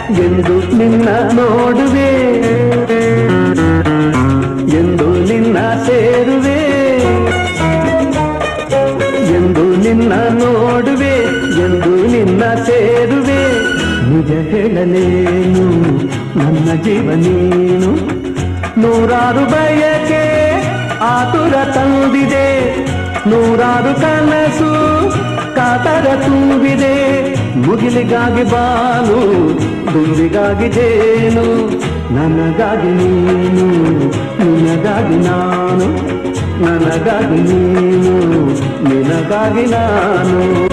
ಎಂದು ನಿನ್ನ ನೋಡುವೆ, ಎಂದು ನಿನ್ನ ಸೇರುವೆ, ಎಂದು ನಿನ್ನ ನೋಡುವೆ, ಎಂದು ನಿನ್ನ ಸೇರುವೆ. ನಿಜ ಹೇಳಲೇನು ನನ್ನ ಜೀವ ನೀನು, ನೂರಾರು ಬಯಕೆ ಆತುರ ತಂದಿದೆ, ನೂರಾರು ಕನಸು ಕಾತರ ತುಂಬಿದೆ. ಮುಗಿಲಿಗಾಗಿ ಬಾನು, ದುಂಬಿಗಾಗಿ ಜೇನು, ನನಗಾಗಿ ನೀನು, ನಿನಗಾಗಿ ನಾನು, ನನಗಾಗಿ ನೀನು, ನಿನಗಾಗಿ ನಾನು.